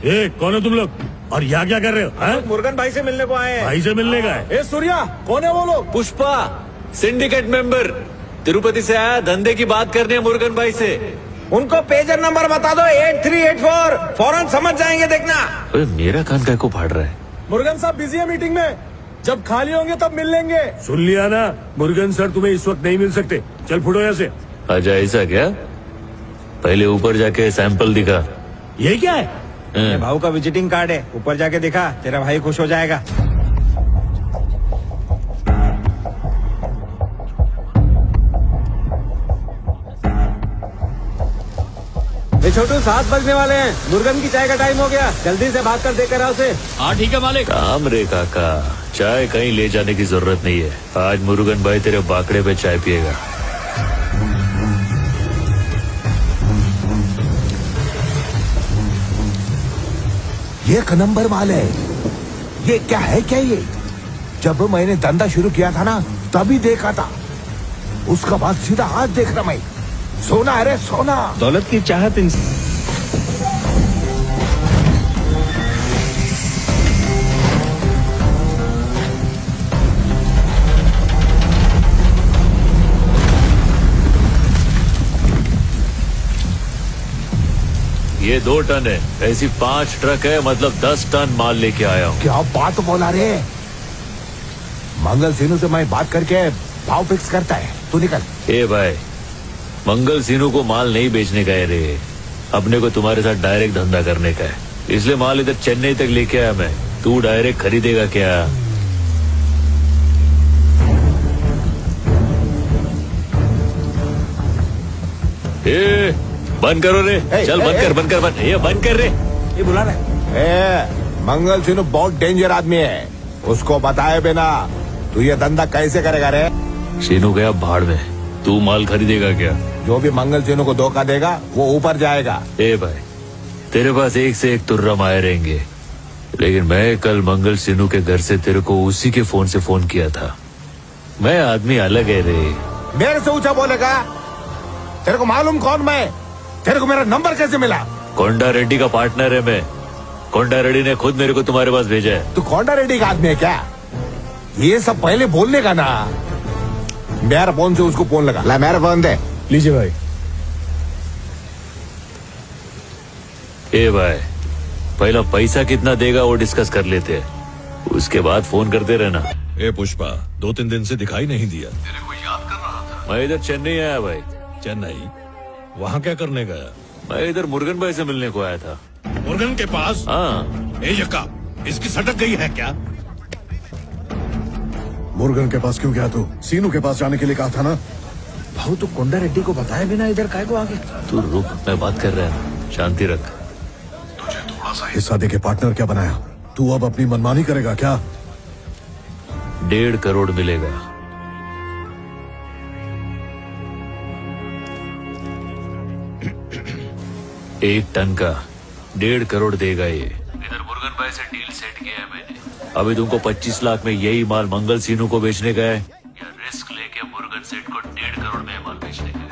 ए, कौन है तुम लोग और यहाँ क्या कर रहे हो? मुर्गन भाई से मिलने को आए हैं। भाई से मिलने का है? ए सूर्या, कौन है वो लोग? पुष्पा, सिंडिकेट मेंबर, तिरुपति से आया, धंधे की बात करनी है मुर्गन भाई से। उनको पेजर नंबर बता दो 8384, फौरन समझ जाएंगे, देखना। अरे मेरा कान काय को फाड़ रहा है? मुर्गन साहब बिजी है मीटिंग में, जब खाली होंगे तब मिल लेंगे। सुन लिया ना, मुर्गन सर तुम्हें इस वक्त नहीं मिल सकते। चल फुटो यहाँ से। अच्छा ऐसा क्या? पहले ऊपर जाके सैंपल दिखा। ये क्या है? ये भाऊ का विजिटिंग कार्ड है, ऊपर जाके दिखा, तेरा भाई खुश हो जाएगा। ये छोटू 7 बजने वाले हैं, मुर्गन की चाय का टाइम हो गया, जल्दी से भाग कर देकर आओ उसे। हाँ ठीक है मालिक। काम रे काका, चाय कहीं ले जाने की जरूरत नहीं है। आज मुर्गन भाई तेरे बाकड़े पे चाय पिएगा। ये एक नंबर माल है। ये क्या है, क्या ये? जब मैंने धंधा शुरू किया था ना, तभी देखा था। उसका बाद सीधा आज देख रहा मैं। सोना है रे सोना। दौलत की चाहत ये 2 टन है, ऐसी 5 ट्रक है, मतलब 10 टन माल लेके आया हूँ। क्या बात बोला रे? मंगल सिन्नू से मैं बात करके भाव फिक्स करता है, तू निकल। ए भाई, मंगल सीनू को माल नहीं बेचने का है रे, अपने को तुम्हारे साथ डायरेक्ट धंधा करने का है। इसलिए माल इधर चेन्नई तक लेके आया मैं। तू डायरेक्ट खरीदेगा क्या? ए, बंद करो रे। चल बंद कर, बंद कर, बंद। ये बंद कर रे। ये बुला रहे। मंगल सिन्नू बहुत डेंजर आदमी है, उसको बताए बिना तू ये धंधा कैसे करेगा रे? सीनू गया भाड़ में, तू माल खरीदेगा क्या? जो भी मंगल सिन्नू को धोखा देगा वो ऊपर जाएगा। ए भाई, तेरे पास एक से एक तुर्रम आए रहेंगे, लेकिन मैं कल मंगल सिन्नू के घर से तेरे को उसी के फोन से फोन किया था। मैं आदमी अलग है रे। मेरे से ऊंचा बोलेगा? तेरे को मालूम कौन मैं? तेरे को मेरा नंबर कैसे मिला? कोंडा रेड्डी का पार्टनर है मैं। कोंडा रेड्डी ने खुद मेरे को तुम्हारे पास भेजा है। तू कोंडा रेड्डी का आदमी है क्या? ये सब पहले बोलने का ना। मेरा फोन से उसको फोन लगा। ला मेरा फोन दे। लीजिए भाई। ए भाई, पहला पैसा कितना देगा वो डिस्कस कर लेते हैं, उसके बाद फोन करते रहना। ए पुष्पा, 2-3 दिन से दिखाई नहीं दिया। तेरे को याद कर रहा था। मैं इधर चेन्नई आया भाई। चेन्नई? वहाँ क्या करने गया? मैं इधर मुर्गन भाई से मिलने को आया था। मुर्गन के पास? हाँ। ए यक्का, इसकी सटक गई है क्या? मुर्गन के पास क्यों गया तू? सीनू के पास जाने के लिए कहा था ना। भाऊ तो कोंडा रेड्डी को बताया बिना इधर काय को आ गया? तू रुक, मैं बात कर रहा हूँ, शांति रख। तुझे थोड़ा सा हिस्सा देके पार्टनर क्या बनाया? तू अब अपनी मनमानी करेगा क्या? 1.5 करोड़ मिलेगा। एक टन का 1.5 करोड़ देगा ये। इधर मुर्गन भाई से डील सेट किया है मैंने। अभी तुमको 25 लाख में यही माल मंगल सीनू को बेचने का है, या रिस्क लेके मुर्गन सेठ को 1.5 करोड़ में माल बेचने का है?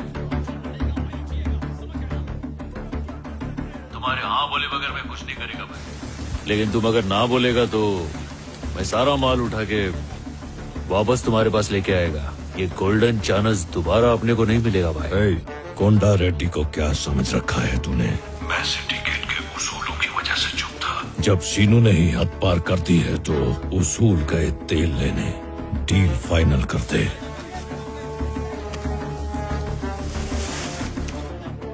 तुम्हारे हाँ बोले बगैर मैं कुछ नहीं करेगा भाई, लेकिन तुम अगर ना बोलेगा तो मैं सारा माल उठा के वापस तुम्हारे पास लेके आएगा। ये गोल्डन चांस दोबारा अपने को नहीं मिलेगा भाई। कोंडा रेड्डी को क्या समझ रखा है तूने? मैं सिंडिकेट के उसूलों की वजह से चुप था। जब सीनू ने ही हद पार कर दी है तो उसूल गए तेल लेने। डील फाइनल कर दे।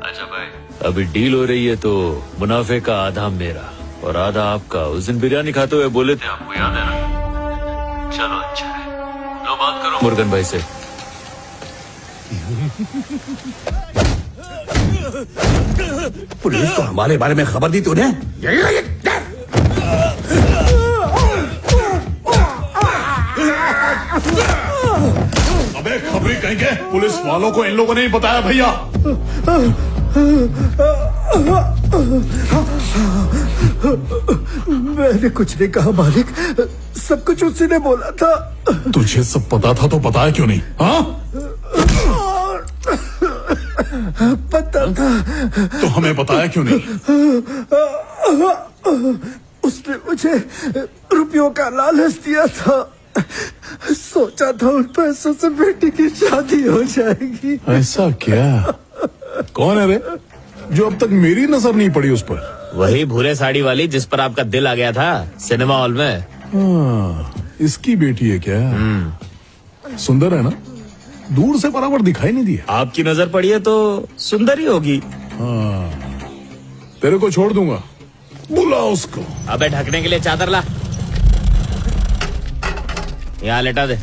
अच्छा भाई, अभी डील हो रही है तो मुनाफे का आधा मेरा और आधा आपका। उस दिन बिरयानी खाते हुए बोले थे, आपको याद है ना? चलो अच्छा है, लो बात करो मुर्गन भाई से। पुलिस को हमारे बारे में खबर दी तूने? अबे खबरी कहेंगे, पुलिस वालों को इन लोगों ने ही बताया भैया। मैंने कुछ नहीं कहा मालिक, सब कुछ उसी ने बोला था। तुझे सब पता था तो बताया क्यों नहीं? हाँ, पता था तो हमें बताया क्यों नहीं? उसने मुझे रुपयों का लालच दिया था। सोचा था उन पैसों से बेटी की शादी हो जाएगी। ऐसा क्या? कौन है रे जो अब तक मेरी नजर नहीं पड़ी उस पर? वही भूरे साड़ी वाली जिस पर आपका दिल आ गया था सिनेमा हॉल में। इसकी बेटी है क्या? सुंदर है ना? दूर से बराबर दिखाई नहीं दिया। आपकी नजर पड़ी है तो सुंदर ही होगी। तेरे को छोड़ दूंगा, बुला उसको। अबे ढकने के लिए चादर ला, यहाँ लेटा दे।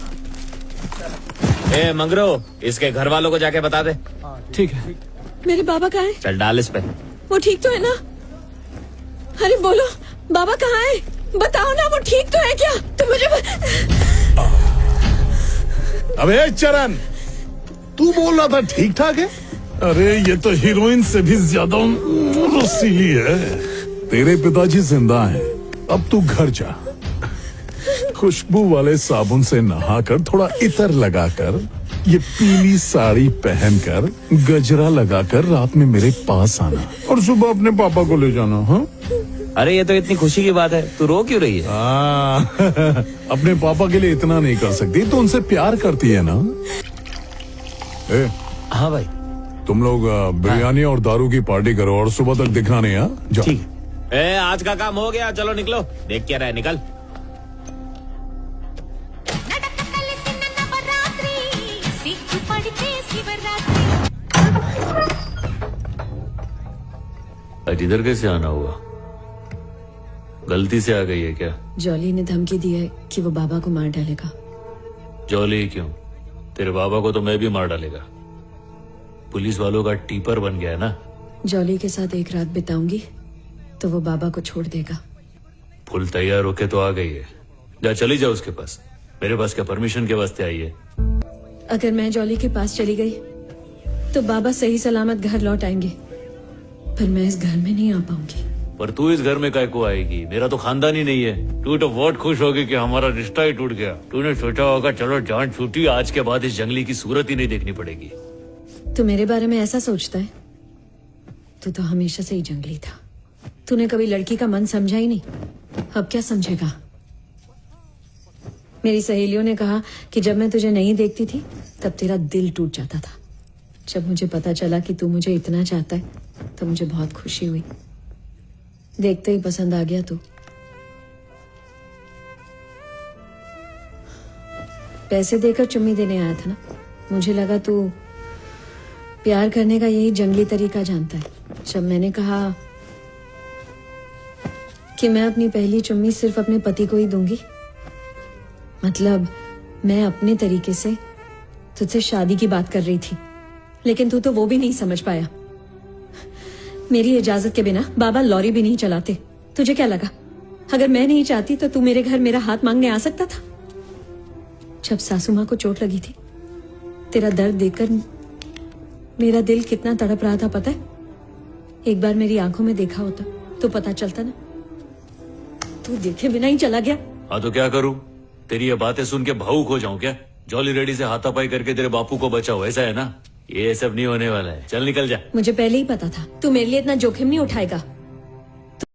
ए मंगरो, इसके घर वालों को जाके बता दे। ठीक है। मेरे बाबा कहाँ है? चल डाल इस पे। वो ठीक तो है ना? अरे बोलो, बाबा कहाँ है? बताओ ना, वो ठीक तो है क्या? तो मुझे अबे चरण, तू बोल रहा था ठीक ठाक है। अरे ये तो हीरोइन से भी ज्यादा रसीली है। तेरे पिताजी जिंदा हैं, अब तू घर जा। खुशबू वाले साबुन से नहाकर, थोड़ा इतर लगाकर, ये पीली साड़ी पहनकर, गजरा लगाकर रात में मेरे पास आना और सुबह अपने पापा को ले जाना। हाँ? अरे ये तो इतनी खुशी की बात है, तू रो क्यों रही है? अपने पापा के लिए इतना नहीं कर सकती तो उनसे प्यार करती है ना। ए, हाँ भाई। तुम लोग बिरयानी और दारू की पार्टी करो और सुबह तक दिखना नहीं। हाँ जाओ। ठीक है। आज का काम हो गया, चलो निकलो। देख क्या रहा है, निकल। आज इधर कैसे आना हुआ? गलती से आ गई है क्या? जॉली ने धमकी दी है कि वो बाबा को मार डालेगा। जॉली क्यों? तेरे बाबा को तो मैं भी मार डालेगा। पुलिस वालों का टीपर बन गया है ना। जॉली के साथ एक रात बिताऊंगी तो वो बाबा को छोड़ देगा। फुल तैयार होके तो आ गई है, जा चली जा उसके पास। मेरे पास क्या परमिशन के वास्ते आई है? अगर मैं जॉली के पास चली गई तो बाबा सही सलामत घर लौट आएंगे, पर मैं इस घर में नहीं आ पाऊंगी। पर तू इस घर में काय को आएगी? मेरा तो खानदान ही नहीं है। तू तो बहुत खुश होगी कि हमारा रिश्ता ही टूट गया। तूने सोचा होगा चलो जान छूटी, आज के बाद इस जंगली की सूरत ही नहीं देखनी पड़ेगी। तू मेरे बारे में ऐसा सोचता है? तू तो हमेशा से ही जंगली था। तूने कभी लड़की का मन समझा ही नहीं, अब क्या समझेगा? मेरी सहेलियों ने कहा कि जब मैं तुझे नहीं देखती थी तब तेरा दिल टूट जाता था। जब मुझे पता चला कि तू मुझे इतना चाहता है तो मुझे बहुत खुशी हुई। देखते ही पसंद आ गया तू। पैसे देकर चुम्मी देने आया था ना? मुझे लगा तू प्यार करने का यही जंगली तरीका जानता है। जब मैंने कहा कि मैं अपनी पहली चुम्मी सिर्फ अपने पति को ही दूंगी, मतलब मैं अपने तरीके से तुझसे शादी की बात कर रही थी, लेकिन तू तो वो भी नहीं समझ पाया। मेरी इजाजत के बिना बाबा लॉरी भी नहीं चलाते। तुझे क्या लगा अगर मैं नहीं चाहती तो तू मेरे घर मेरा हाथ मांगने आ सकता था? जब सासू माँ को चोट लगी थी, तेरा दर्द देखकर मेरा दिल कितना तड़प रहा था पता है? एक बार मेरी आंखों में देखा होता तो पता चलता ना। तू देखे बिना ही चला गया। हाँ तो क्या करूं? तेरी ये बातें सुन के भावुक हो जाऊं क्या? जॉली रेडी से हाथापाई करके तेरे बापू को बचाओ, ऐसा है ना? ये सब नहीं होने वाला है। चल निकल जा। मुझे पहले ही पता था तू मेरे लिए इतना जोखिम नहीं उठाएगा।